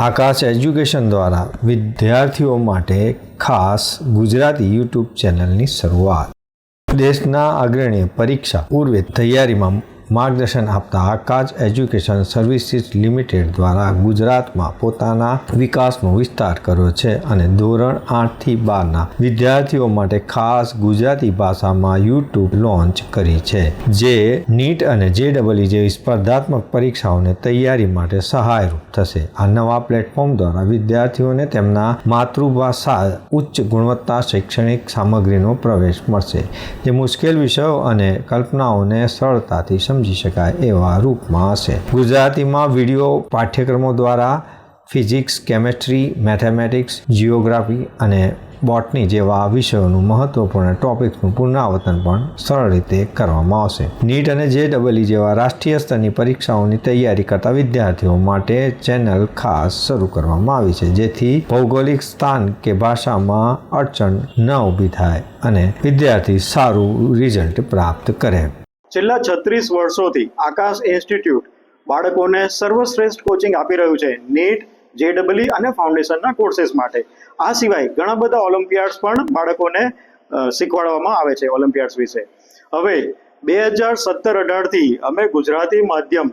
આકાશ education દ્વારા વિદ્યાર્થીઓ માટે ખાસ ગુજરાતી યુટ્યુબ ચેનલની શરૂઆત। દેશના અગ્રણી પરીક્ષા પૂર્વે તૈયારીમાં માર્ગદર્શન આપતા આકાશ એજ્યુકેશન સર્વિસીસ લિમિટેડ દ્વારા ગુજરાતમાં પોતાના વિકાસનો વિસ્તાર કર્યો છે અને ધોરણ 8 થી 12ના વિદ્યાર્થીઓ માટે ખાસ ગુજરાતી ભાષામાં યુટ્યુબ લોન્ચ કરી છે, જે નીટ અને JEE જેવી સ્પર્ધાત્મક પરીક્ષાઓને તૈયારી માટે સહાયરૂપ થશે। આ નવા પ્લેટફોર્મ દ્વારા વિદ્યાર્થીઓને તેમના માતૃભાષા ઉચ્ચ ગુણવત્તા શૈક્ષણિક સામગ્રીનો પ્રવેશ મળશે, જે મુશ્કેલ વિષયો અને કલ્પનાઓને સરળતાથી સમજી શકાય એવા રૂપમાં હશે। ગુજરાતીમાં વિડીયો પાઠ્યક્રમો દ્વારા ફિઝિક્સ, કેમેસ્ટ્રી, મેથેમેટિક્સ, જિયોગ્રાફી અને બોટની જેવા વિષયોનું મહત્વપૂર્ણ ટોપિક્સનું પુનરાવર્તન પણ સરળ રીતે કરવામાં આવશે। નીટ અને JEE જેવા રાષ્ટ્રીય સ્તરની પરીક્ષાઓની તૈયારી કરતા વિદ્યાર્થીઓ માટે ચેનલ ખાસ શરૂ કરવામાં આવી છે, જેથી ભૌગોલિક સ્થાન કે ભાષામાં અડચણ ન ઊભી થાય અને વિદ્યાર્થી સારું રિઝલ્ટ પ્રાપ્ત કરે। છેલ્લા 36 વર્ષોથી આકાશ ઇન્સ્ટિટ્યૂટ બાળકોને સર્વશ્રેષ્ઠ કોચિંગ આપી રહ્યું છે નીટ, JEE અને ફાઉન્ડેશનના કોર્सेस માટે। આ સિવાય ઘણા બધા ઓલિમ્પિયાડ્સ પણ બાળકોને શીખવાડવામાં આવે છે ઓલિમ્પિયાડ્સ વિશે। હવે 2017-18 થી અમે ગુજરાતી માધ્યમ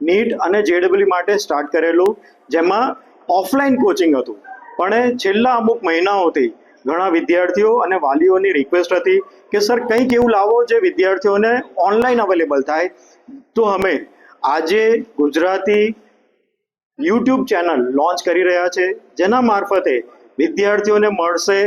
નીટ અને JEE માટે સ્ટાર્ટ કરેલું, જેમાં ઓફલાઈન કોચિંગ હતું, પણ છેલ્લા અમુક મહિનાઓથી ઘણા વિદ્યાર્થીઓ અને વાલીઓની રિક્વેસ્ટ હતી કે સર કંઈક એવું લાવો જે વિદ્યાર્થીઓને ઓનલાઈન અવેલેબલ થાય। તો અમે આજે ગુજરાતી યુટ્યુબ ચેનલ લોન્ચ કરી રહ્યા છે, જેના મારફતે વિદ્યાર્થીઓને મળશે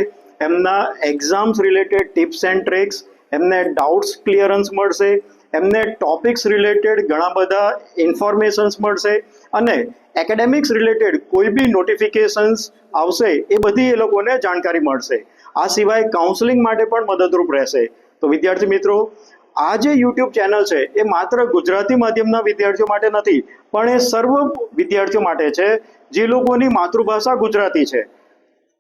એમના exams related tips and tricks, એમને ડાઉટ્સ ક્લિયરન્સ મળશે, એમને ટોપિક્સ રિલેટેડ ઘણા બધા ઇન્ફોર્મેશન્સ મળશે અને એકેડેમિક્સ રિલેટેડ કોઈ બી નોટિફિકેશન્સ આવશે એ બધી એ લોકોને જાણકારી મળશે। આ સિવાય કાઉન્સેલિંગ માટે પણ મદદરૂપ રહેશે। તો વિદ્યાર્થી મિત્રો, આ જે યુટ્યુબ ચેનલ છે એ માત્ર ગુજરાતી માધ્યમના વિદ્યાર્થીઓ માટે નથી, પણ એ સર્વ વિદ્યાર્થીઓ માટે છે જે લોકોની માતૃભાષા ગુજરાતી છે।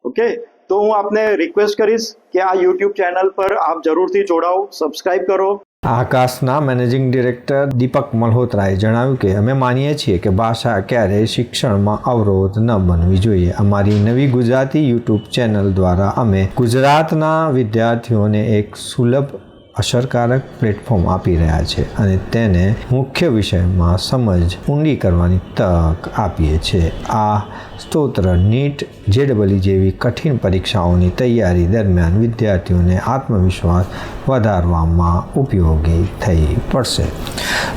ઓકે, તો હું આપને રિક્વેસ્ટ કરીશ કે આ યુટ્યુબ ચેનલ પર આપ જરૂરથી જોડાઓ, સબસ્ક્રાઇબ કરો। આકાશના મેનેજિંગ ડિરેક્ટર દીપક મલ્હોત્રાએ જણાવ્યું કે અમે માનીએ છીએ કે ભાષા ક્યારેય શિક્ષણમાં અવરોધ ન બનવી જોઈએ। અમારી નવી ગુજરાતી યુટ્યુબ ચેનલ દ્વારા અમે ગુજરાતના વિદ્યાર્થીઓને એક સુલભ અસરકારક પ્લેટફોર્મ આપી રહ્યા છે અને તેને મુખ્ય વિષયમાં સમજ ઊંડી કરવાની તક આપીએ છીએ। આ સ્તોત્ર નીટ, JEE જેવી કઠિન પરીક્ષાઓની તૈયારી દરમિયાન વિદ્યાર્થીઓને આત્મવિશ્વાસ વધારવામાં ઉપયોગી થઈ પડશે।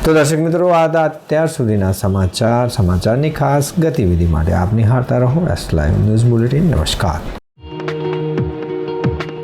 તો દર્શક મિત્રો, આ હતા અત્યાર સુધીના સમાચારની ખાસ ગતિવિધિ માટે આપ નિહાળતા રહો S Live ન્યૂઝ બુલેટિન। નમસ્કાર।